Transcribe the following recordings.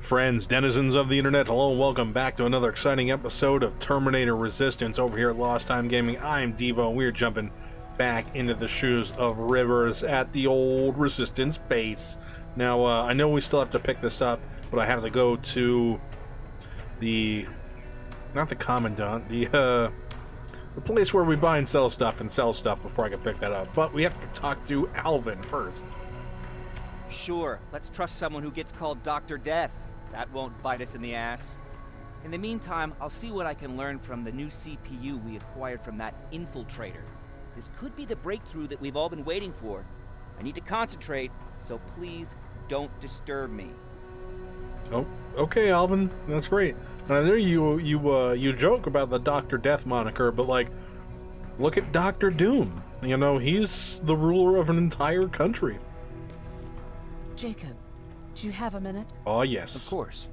Friends, denizens of the internet, hello and welcome back to another exciting episode of Terminator Resistance over here at Lost Time Gaming. I'm Devo, and we're jumping back into the shoes of Rivers at the old Resistance base. Now, I know we still have to pick this up, but I have to go to not the Commandant, the place where we buy and sell stuff before I can pick that up. But we have to talk to Alvin first. Sure, let's trust someone who gets called Dr. Death. That won't bite us in the ass. In the meantime, I'll see what I can learn from the new CPU we acquired from that infiltrator. This could be the breakthrough that we've all been waiting for. I need to concentrate, so please don't disturb me. Oh, okay, Alvin, that's great. And I know you joke about the Dr. Death moniker, but like, look at Dr. Doom. You know, he's the ruler of an entire country. Jacob, do you have a minute? Oh, yes. Of course.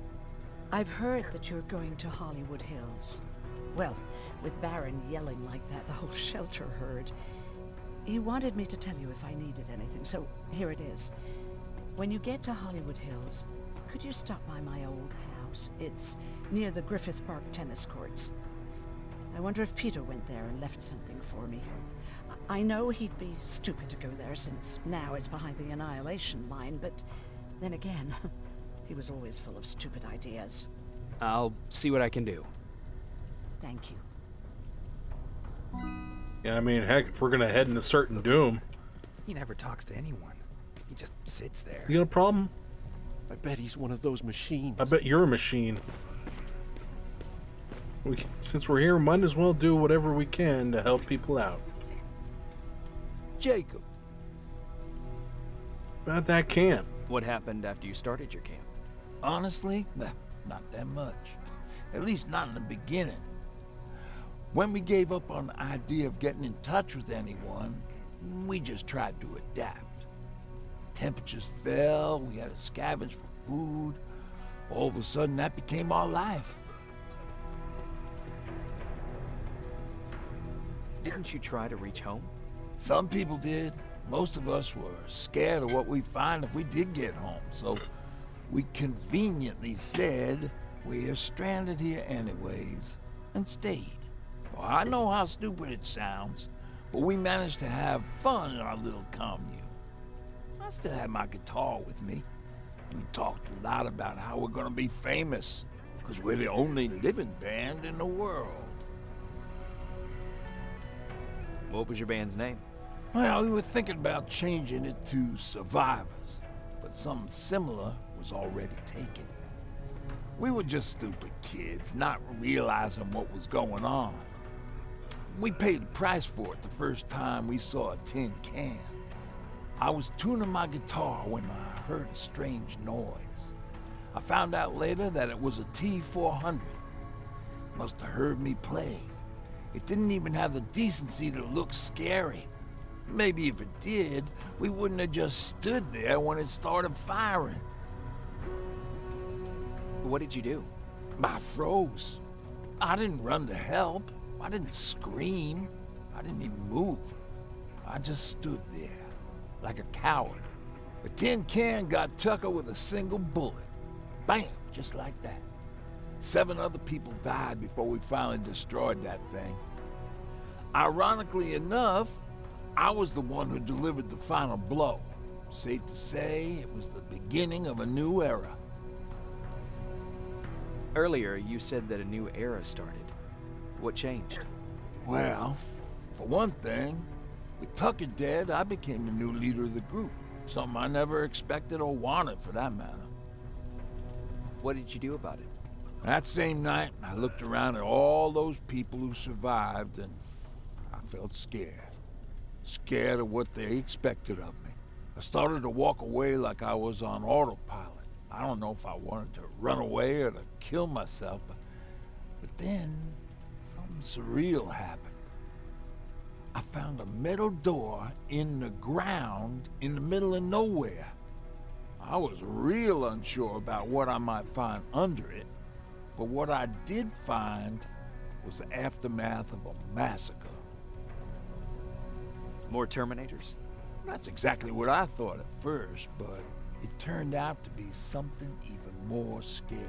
I've heard that you're going to Hollywood Hills. Well, with Baron yelling like that, the whole shelter heard. He wanted me to tell you if I needed anything, so here it is. When you get to Hollywood Hills, could you stop by my old house? It's near the Griffith Park tennis courts. I wonder if Peter went there and left something for me. I know he'd be stupid to go there since now it's behind the annihilation line, but then again, he was always full of stupid ideas. I'll see what I can do. Thank you. Yeah, I mean, heck, if we're gonna head into certain doom. He never talks to anyone. He just sits there. You got a problem? I bet he's one of those machines. I bet you're a machine. Since we're here, might as well do whatever we can to help people out. Jacob. About that camp. What happened after you started your camp? Honestly, not that much. At least not in the beginning. When we gave up on the idea of getting in touch with anyone, we just tried to adapt. Temperatures fell, we had to scavenge for food. All of a sudden, that became our life. Didn't you try to reach home? Some people did. Most of us were scared of what we'd find if we did get home, so we conveniently said we're stranded here anyways, and stayed. Well, I know how stupid it sounds, but we managed to have fun in our little commune. I still had my guitar with me. We talked a lot about how we're gonna be famous, because we're the only living band in the world. What was your band's name? Well, we were thinking about changing it to Survivors, but something similar was already taken. We were just stupid kids, not realizing what was going on. We paid the price for it the first time we saw a tin can. I was tuning my guitar when I heard a strange noise. I found out later that it was a T-400. Must have heard me play. It didn't even have the decency to look scary. Maybe if it did, we wouldn't have just stood there when it started firing. What did you do? I froze. I didn't run to help. I didn't scream. I didn't even move. I just stood there, like a coward. A tin can got Tucker with a single bullet. Bam, just like that. 7 other people died before we finally destroyed that thing. Ironically enough, I was the one who delivered the final blow. Safe to say, it was the beginning of a new era. Earlier, you said that a new era started. What changed? Well, for one thing, with Tucker dead, I became the new leader of the group. Something I never expected or wanted, for that matter. What did you do about it? That same night, I looked around at all those people who survived, and I felt scared. Scared of what they expected of me. I started to walk away like I was on autopilot. I don't know if I wanted to run away or to kill myself, but then something surreal happened. I found a metal door in the ground in the middle of nowhere. I was real unsure about what I might find under it, but what I did find was the aftermath of a massacre. More Terminators? That's exactly what I thought at first, but it turned out to be something even more scary.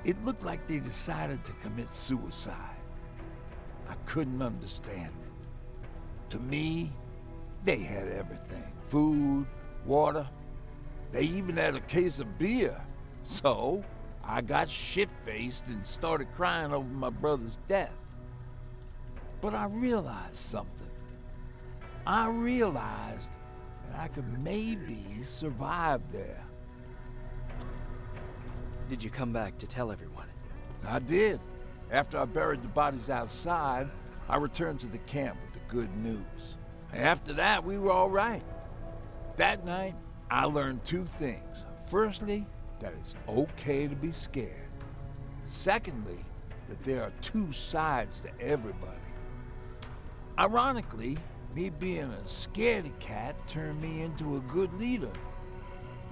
It looked like they decided to commit suicide. I couldn't understand it. To me, they had everything. Food, water. They even had a case of beer. So, I got shit-faced and started crying over my brother's death. But I realized something. I realized that I could maybe survive there. Did you come back to tell everyone? I did. After I buried the bodies outside, I returned to the camp with the good news. After that, we were all right. That night, I learned two things. Firstly, that it's okay to be scared. Secondly, that there are two sides to everybody. Ironically, me being a scaredy cat turned me into a good leader.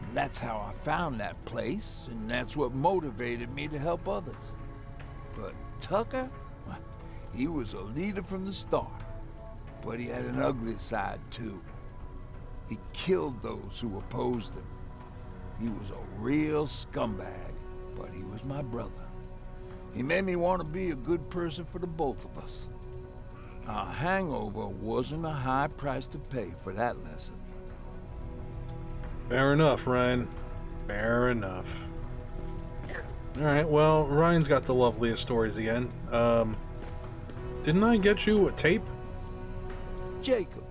And that's how I found that place, and that's what motivated me to help others. But Tucker, well, he was a leader from the start. But he had an ugly side too. He killed those who opposed him. He was a real scumbag, but he was my brother. He made me want to be a good person for the both of us. Our hangover wasn't a high price to pay for that lesson. Fair enough, Ryan. Fair enough. Alright, well, Ryan's got the loveliest stories again. Didn't I get you a tape? Jacob.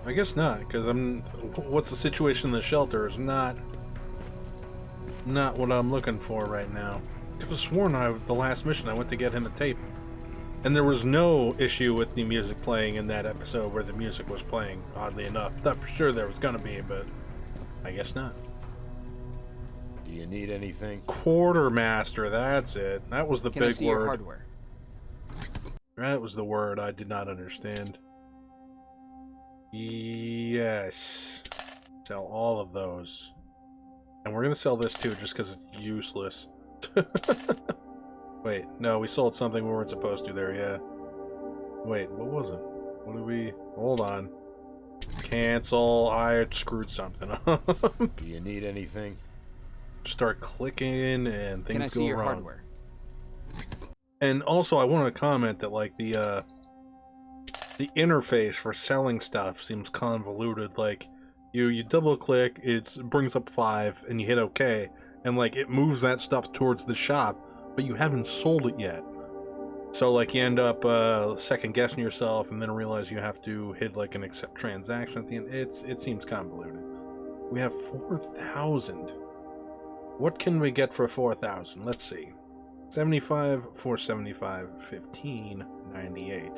I guess not, because what's the situation in the shelter is not what I'm looking for right now. I could have sworn the last mission I went to get him a tape. And there was no issue with the music playing in that episode where the music was playing, oddly enough. Thought for sure there was gonna be, but I guess not. Do you need anything? Quartermaster, that's it. That was the Can I big see your word. hardware? That was the word I did not understand. Yes. Sell all of those. And we're gonna sell this too, just because it's useless. Wait, no, we sold something we weren't supposed to there, yeah. Wait, what was it? What did we... Hold on. Cancel. I screwed something up. Do you need anything? Start clicking and things go wrong. Can I see your hardware? And also, I want to comment that, like, the interface for selling stuff seems convoluted. Like, you double-click, it brings up 5, and you hit OK, and, like, it moves that stuff towards the shop, but you haven't sold it yet. So, like, you end up second-guessing yourself, and then realize you have to hit, like, an accept transaction at the end. It seems convoluted. We have 4,000. What can we get for 4,000? Let's see. 75, 475, 1598.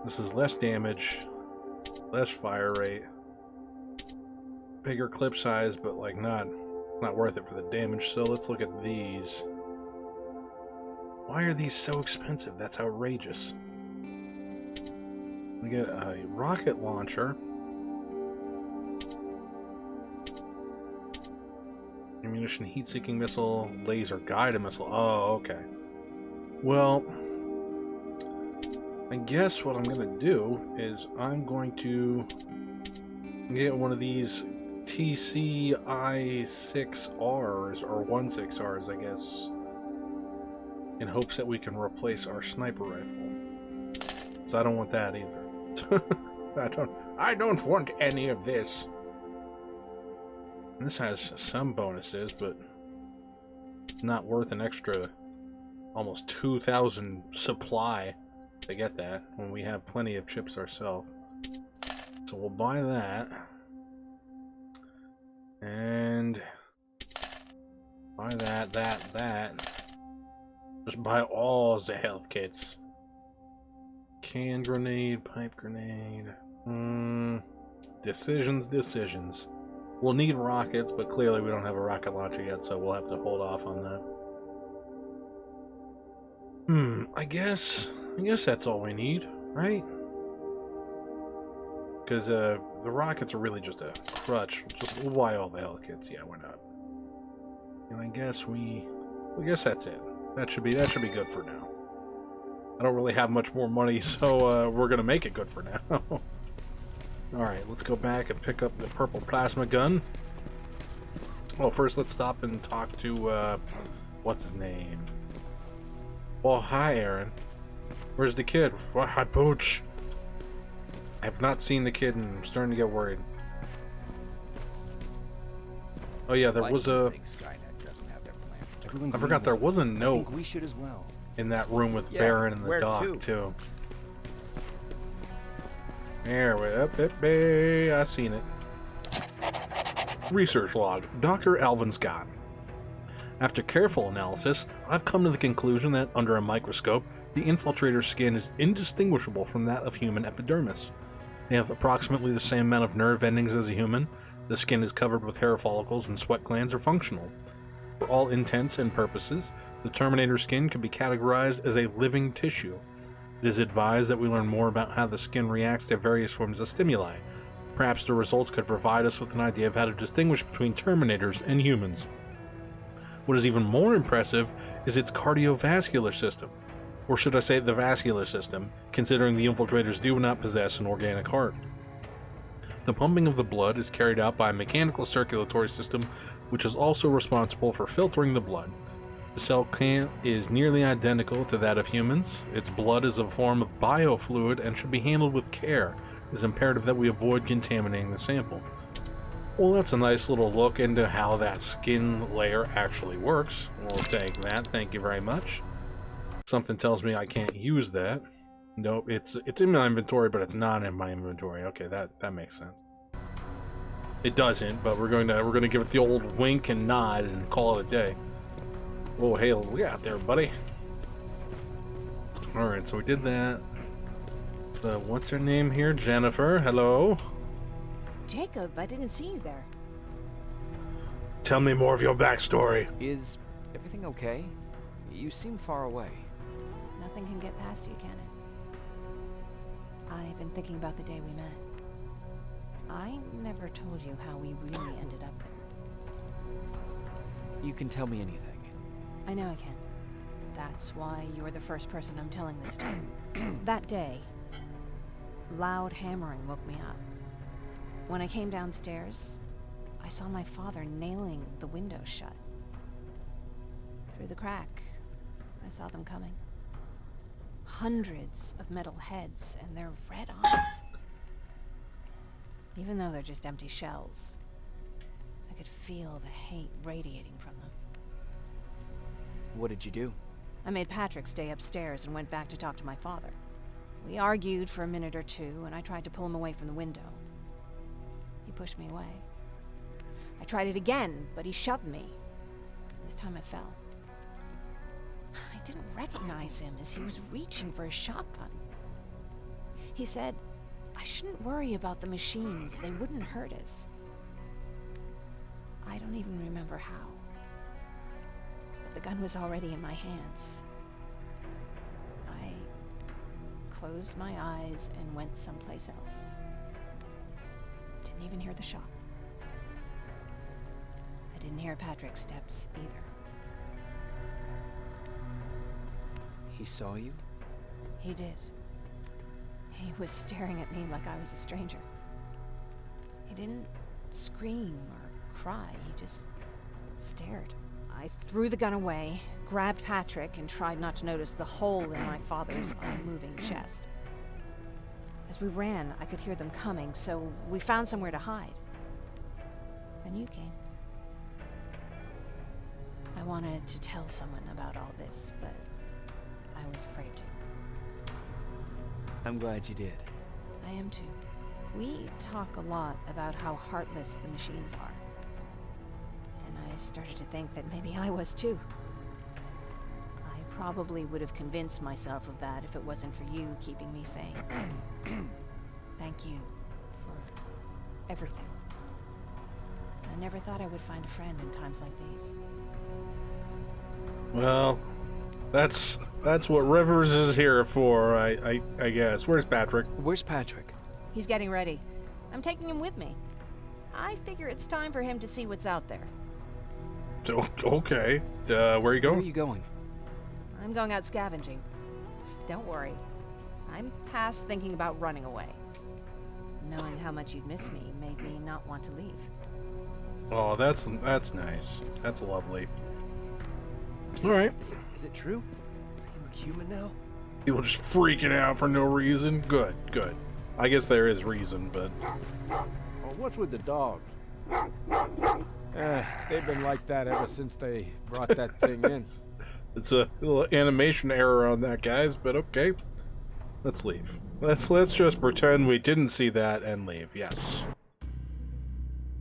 This is less damage, less fire rate, bigger clip size, but like not worth it for the damage. So let's look at these. Why are these so expensive? That's outrageous. We get a rocket launcher. Ammunition, heat-seeking missile, laser guided missile. Oh, okay. Well, I guess what I'm going to do is I'm going to get one of these TCI-6Rs, or 16Rs, I guess, in hopes that we can replace our sniper rifle. So I don't want that either. I don't want any of this. This has some bonuses, but not worth an extra almost 2,000 supply to get that when we have plenty of chips ourselves. So we'll buy that. And buy that. Just buy all the health kits. Can grenade, pipe grenade. Decisions. We'll need rockets, but clearly we don't have a rocket launcher yet, so we'll have to hold off on that. I guess that's all we need, right? Because the rockets are really just a crutch. We'll buy all the hell kits. Yeah, why not? And I guess guess that's it. That should be good for now. I don't really have much more money, so we're gonna make it good for now. Alright, let's go back and pick up the purple plasma gun. Well, first let's stop and talk to, what's his name? Oh, hi, Aaron. Where's the kid? What? Hi, Pooch. I have not seen the kid and I'm starting to get worried. Oh yeah, there Why was do you a... think Skynet doesn't have their plans? I forgot there was a I note think we should as well. in that room with Yeah, Baron and the where doc, to? too. There we up, I seen it. Research log. Dr. Alvin Scott. After careful analysis, I've come to the conclusion that, under a microscope, the infiltrator's skin is indistinguishable from that of human epidermis. They have approximately the same amount of nerve endings as a human. The skin is covered with hair follicles and sweat glands are functional. For all intents and purposes, the Terminator skin can be categorized as a living tissue. It is advised that we learn more about how the skin reacts to various forms of stimuli. Perhaps the results could provide us with an idea of how to distinguish between Terminators and humans. What is even more impressive is its cardiovascular system. Or should I say the vascular system, considering the infiltrators do not possess an organic heart. The pumping of the blood is carried out by a mechanical circulatory system, which is also responsible for filtering the blood. The cell count is nearly identical to that of humans. Its blood is a form of biofluid and should be handled with care. It is imperative that we avoid contaminating the sample. Well, that's a nice little look into how that skin layer actually works. We'll take that, thank you very much. Something tells me I can't use that. Nope, it's in my inventory, but it's not in my inventory. Okay, that makes sense. It doesn't, but we're gonna give it the old wink and nod and call it a day. Oh, hey, look out there, buddy. Alright, so we did that. What's her name here? Jennifer, hello? Jacob, I didn't see you there. Tell me more of your backstory. Is everything okay? You seem far away. Nothing can get past you, can it? I've been thinking about the day we met. I never told you how we really ended up there. You can tell me anything. I know I can. That's why you're the first person I'm telling this to. That day, loud hammering woke me up. When I came downstairs, I saw my father nailing the window shut. Through the crack, I saw them coming. Hundreds of metal heads and their red eyes. Even though they're just empty shells, I could feel the hate radiating from them. What did you do? I made Patrick stay upstairs and went back to talk to my father. We argued for a minute or two, and I tried to pull him away from the window. He pushed me away. I tried it again, but he shoved me. This time I fell. I didn't recognize him as he was reaching for his shotgun. He said, I shouldn't worry about the machines. They wouldn't hurt us. I don't even remember how. But the gun was already in my hands. I closed my eyes and went someplace else. Didn't even hear the shot. I didn't hear Patrick's steps either. He saw you? He did. He was staring at me like I was a stranger. He didn't scream or cry, he just stared. I threw the gun away, grabbed Patrick, and tried not to notice the hole in my father's unmoving chest. As we ran, I could hear them coming, so we found somewhere to hide. Then you came. I wanted to tell someone about all this, but I was afraid to. I'm glad you did. I am too. We talk a lot about how heartless the machines are. And I started to think that maybe I was too. I probably would have convinced myself of that if it wasn't for you keeping me sane. Thank you for everything. I never thought I would find a friend in times like these. Well, that's what Rivers is here for, I guess. Where's Patrick? Where's Patrick? He's getting ready. I'm taking him with me. I figure it's time for him to see what's out there. Okay. Where are you Where going? are you going? I'm going out scavenging. Don't worry. I'm past thinking about running away. knowing how much you'd miss me made me not want to leave. Oh, that's nice. That's lovely. All right. Is it true? You look human now? People just freaking out for no reason. Good, good. I guess there is reason, but Oh, what's with the dogs? They've been like that ever since they brought that thing in. it's a little animation error on that, guys. But okay, let's leave. Let's just pretend we didn't see that and leave. Yes.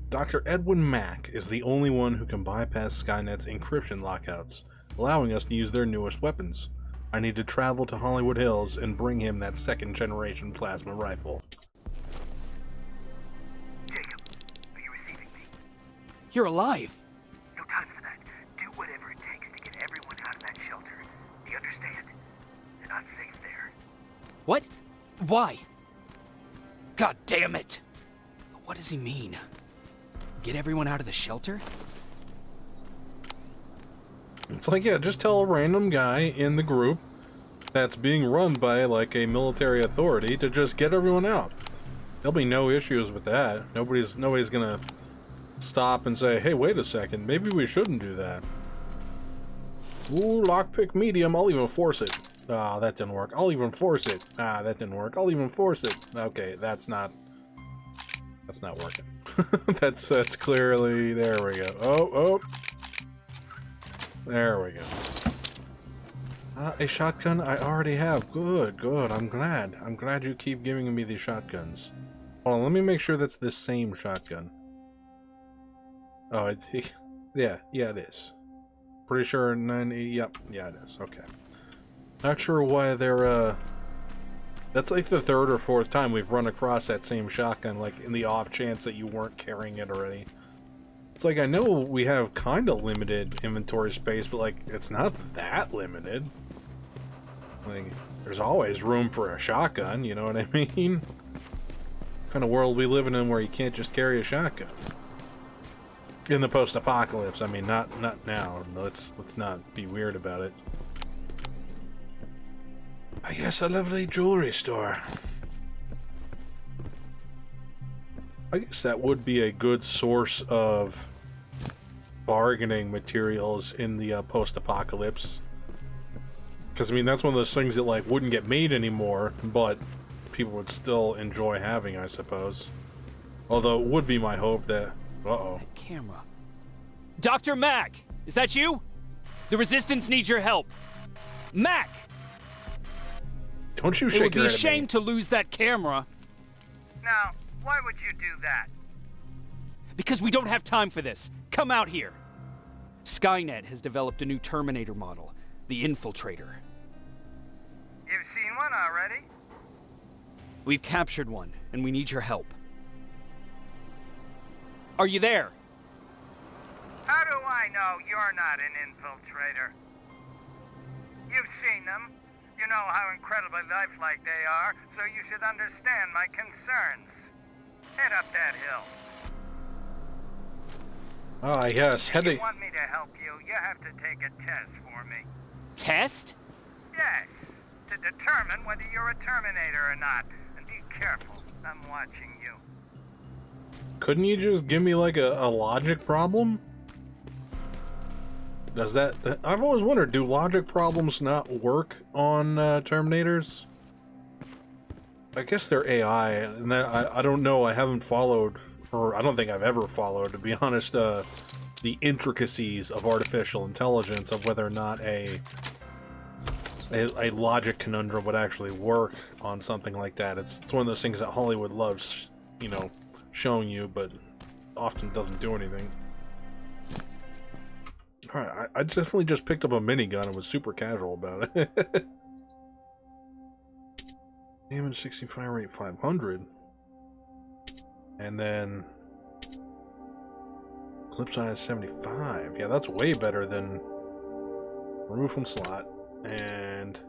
Dr. Edwin Mack is the only one who can bypass Skynet's encryption lockouts, allowing us to use their newest weapons. I need to travel to Hollywood Hills and bring him that second-generation plasma rifle. Jacob, are you receiving me? You're alive! No time for that. Do whatever it takes to get everyone out of that shelter. Do you understand? They're not safe there. What? Why? God damn it! What does he mean? Get everyone out of the shelter? It's like, yeah, just tell a random guy in the group that's being run by, like, a military authority to just get everyone out. There'll be no issues with that. Nobody's gonna stop and say, hey, wait a second, maybe we shouldn't do that. Ooh, lockpick medium, I'll even force it. Ah, that didn't work. I'll even force it. Ah, that didn't work. I'll even force it. Okay, that's not working. that's clearly, there we go. Oh. There we go. A shotgun I already have. Good. I'm glad you keep giving me these shotguns. Hold on, let me make sure that's the same shotgun. Oh, yeah, it is. Pretty sure 90, yep, yeah, it is. Okay. Not sure why they're, that's like the third or fourth time we've run across that same shotgun, like in the off chance that you weren't carrying it already. It's like, I know we have kind of limited inventory space, but like, it's not that limited. Like, there's always room for a shotgun, you know what I mean? What kind of world we living in where you can't just carry a shotgun? In the post-apocalypse, I mean, not now. Let's not be weird about it. I guess a lovely jewelry store. I guess that would be a good source of bargaining materials in the post-apocalypse. Because, I mean, that's one of those things that, like, wouldn't get made anymore, but people would still enjoy having, I suppose. Although, it would be my hope that... Uh-oh. That camera. Dr. Mack! Is that you? The Resistance needs your help. Mack! Don't you It shake would be your a head at shame me. to lose that camera. Now, why would you do that? Because we don't have time for this. Come out here. Skynet has developed a new Terminator model, the Infiltrator. You've seen one already? We've captured one, and we need your help. Are you there? How do I know you're not an infiltrator? You've seen them. You know how incredibly lifelike they are, so you should understand my concerns. Head up that hill. Ah, yes, If you want me to help you, you have to take a test for me. Test? Yes, to determine whether you're a Terminator or not. And be careful, I'm watching you. Couldn't you just give me, like, a logic problem? Does that... I've always wondered, do logic problems not work on Terminators? I guess they're AI, and that, I don't know, I haven't followed, or I don't think I've ever followed, to be honest, the intricacies of artificial intelligence, of whether or not a logic conundrum would actually work on something like that. It's one of those things that Hollywood loves, you know, showing you, but often doesn't do anything. Alright, I definitely just picked up a minigun and was super casual about it. Damage 65 rate 500. And then clip size 75. Yeah, that's way better than remove from slot and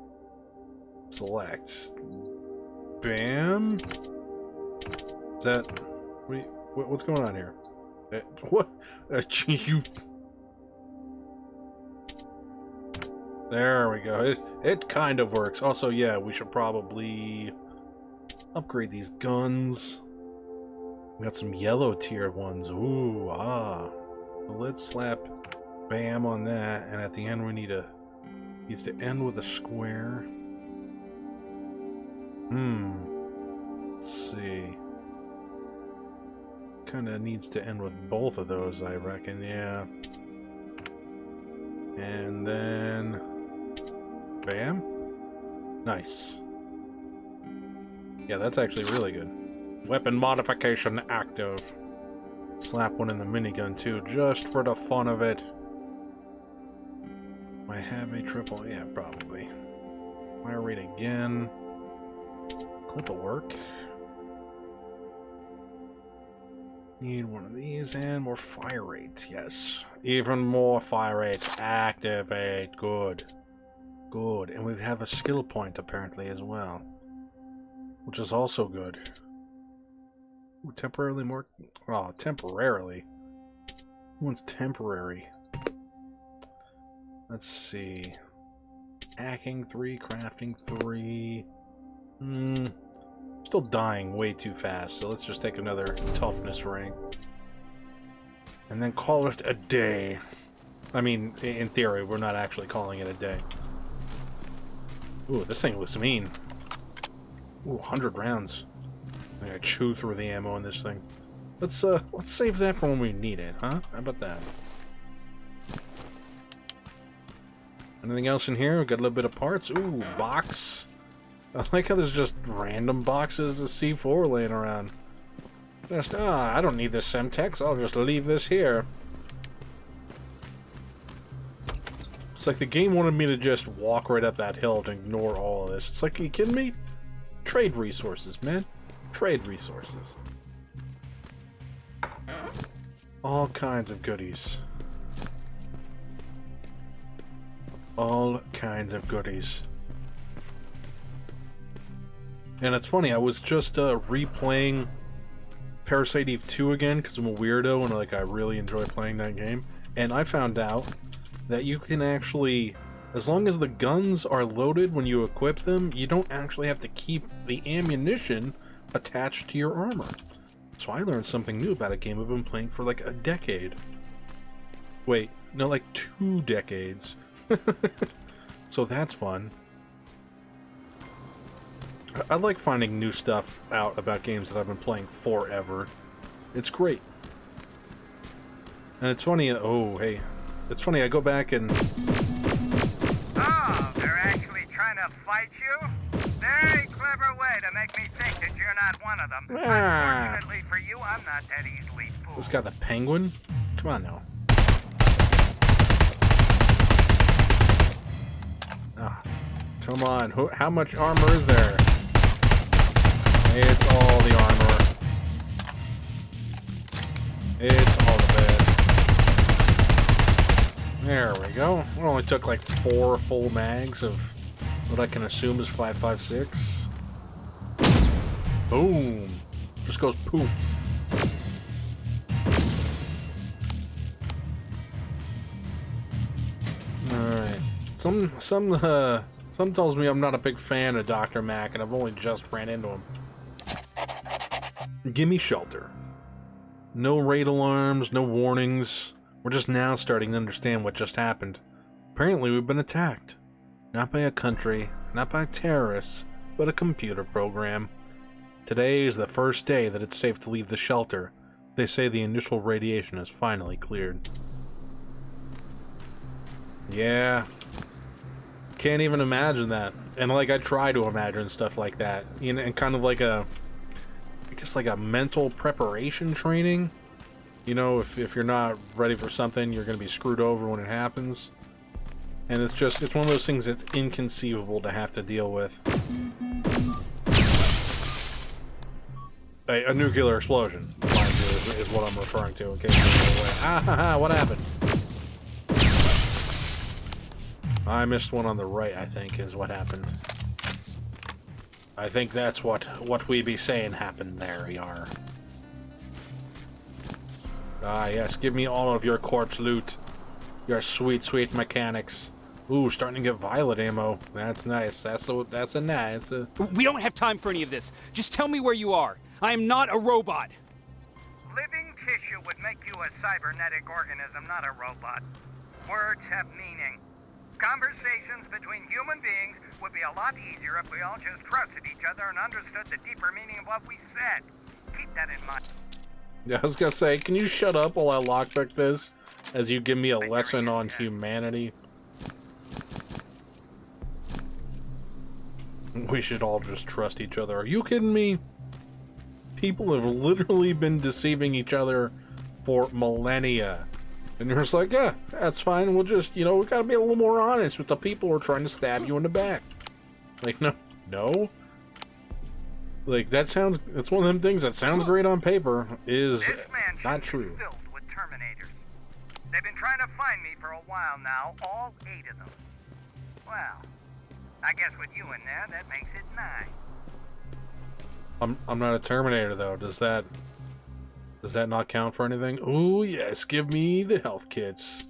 select. Bam. Is that what's going on here? What? You. There we go. It kind of works. Also, yeah, we should probably upgrade these guns. We got some yellow tier ones. Ooh, ah. So let's slap bam on that, and at the end we need needs to end with a square. Let's see. Kinda needs to end with both of those, I reckon, yeah. And then bam. Nice. Yeah, that's actually really good. Weapon modification active. Slap one in the minigun too, just for the fun of it. Might have a triple, yeah, probably. Fire rate again. Clip will work. Need one of these and more fire rate, yes. Even more fire rate. Activate, good. Good, and we have a skill point apparently as well. Which is also good. Ooh, temporarily more... Oh, temporarily. Who wants temporary? Let's see. Hacking 3, crafting 3. Still dying way too fast, so let's just take another toughness ring. And then call it a day. I mean, in theory, we're not actually calling it a day. Ooh, this thing looks mean. Ooh, 100 rounds. I'm gonna chew through the ammo in this thing. Let's save that for when we need it, huh? How about that? Anything else in here? We got a little bit of parts. Ooh, box. I like how there's just random boxes of C4 laying around. Just, I don't need this Semtex. I'll just leave this here. It's like the game wanted me to just walk right up that hill to ignore all of this. It's like, are you kidding me? Trade resources, man. Trade resources. All kinds of goodies. All kinds of goodies. And it's funny, I was just replaying Parasite Eve 2 again because I'm a weirdo and like I really enjoy playing that game. And I found out that you can actually, as long as the guns are loaded when you equip them, you don't actually have to keep the ammunition attached to your armor. So I learned something new about a game I've been playing for like a decade. Wait, no, like 2 decades. So that's fun. I like finding new stuff out about games that I've been playing forever. It's great. And it's funny, oh, hey. It's funny, I go back and... Oh, they're actually trying to fight you? Very clever way to make me think that you're not one of them. Unfortunately for you, I'm not that easily fooled. This guy, the penguin? Come on now. Ah, come on. How much armor is there? It's all the armor. It's all of it. There we go. It only took like 4 full mags of what I can assume is 5.56. Boom. Just goes poof. Alright. Some tells me I'm not a big fan of Dr. Mack, and I've only just ran into him. Gimme shelter. No raid alarms, no warnings. We're just now starting to understand what just happened. Apparently we've been attacked. Not by a country, not by terrorists, but a computer program. Today is the first day that it's safe to leave the shelter. They say the initial radiation is finally cleared. Yeah. Can't even imagine that. And like I try to imagine stuff like that. You know, and kind of like a... I guess like a mental preparation training. You know, if you're not ready for something, you're going to be screwed over when it happens. And it's one of those things that's inconceivable to have to deal with. A nuclear explosion, mind you, is what I'm referring to in case you're aware. Ah ha ha, what happened? I missed one on the right, I think, is what happened. I think that's what we be saying happened there, Yar. Ah, yes, give me all of your corpse loot. Your sweet, sweet mechanics. Ooh, starting to get violet ammo. That's nice. That's a nice. We don't have time for any of this. Just tell me where you are. I am not a robot. it would make you a cybernetic organism, not a robot. Words have meaning. Conversations between human beings would be a lot easier if we all just trusted each other and understood the deeper meaning of what we said. Keep that in mind. Yeah, I was gonna say, can you shut up while I lockpick this as you give me a lesson on humanity? We should all just trust each other. Are you kidding me? People have literally been deceiving each other for millennia. And you're just like, yeah, that's fine. We'll just, you know, we gotta be a little more honest with the people who are trying to stab you in the back. Like, no. Like, that's one of them things that sounds great on paper, is not true. Filled with Terminators. They've been trying to find me for a while now, all 8 of them. Well, I guess with you in there, that makes it 9. I'm not a Terminator though. Does that not count for anything? Ooh, yes, give me the health kits.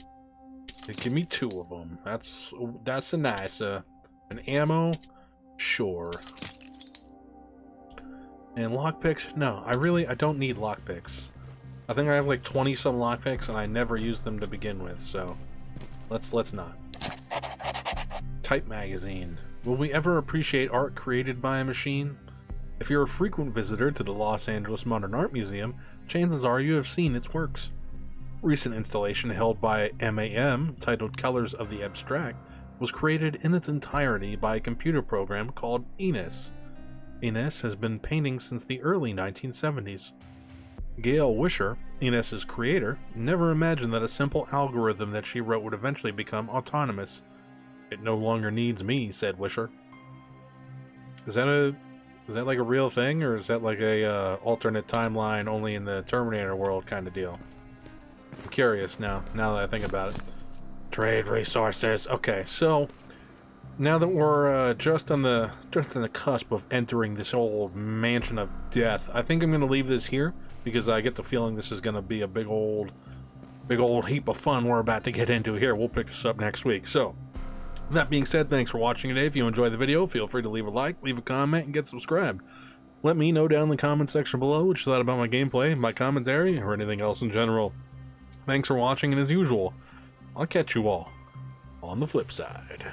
Give me 2 of them. That's a nice an ammo, sure. And lockpicks? No, I don't need lockpicks. I think I have like 20 some lockpicks and I never use them to begin with, so let's not. Type magazine. Will we ever appreciate art created by a machine? If you're a frequent visitor to the Los Angeles Modern Art Museum, chances are you have seen its works. Recent installation held by MAM, titled Colors of the Abstract, was created in its entirety by a computer program called Ines. Ines has been painting since the early 1970s. Gail Wisher, Ines's creator, never imagined that a simple algorithm that she wrote would eventually become autonomous. It no longer needs me, said Wisher. Is that like a real thing, or is that like a alternate timeline only in the Terminator world kind of deal? I'm curious now that I think about it. Trade resources. Okay, so now that we're just on the cusp of entering this old mansion of death, I think I'm going to leave this here because I get the feeling this is going to be a big old heap of fun we're about to get into here. We'll pick this up next week. So, that being said, thanks for watching today. If you enjoyed the video, feel free to leave a like, leave a comment, and get subscribed. Let me know down in the comment section below what you thought about my gameplay, my commentary, or anything else in general. Thanks for watching, and as usual, I'll catch you all on the flip side.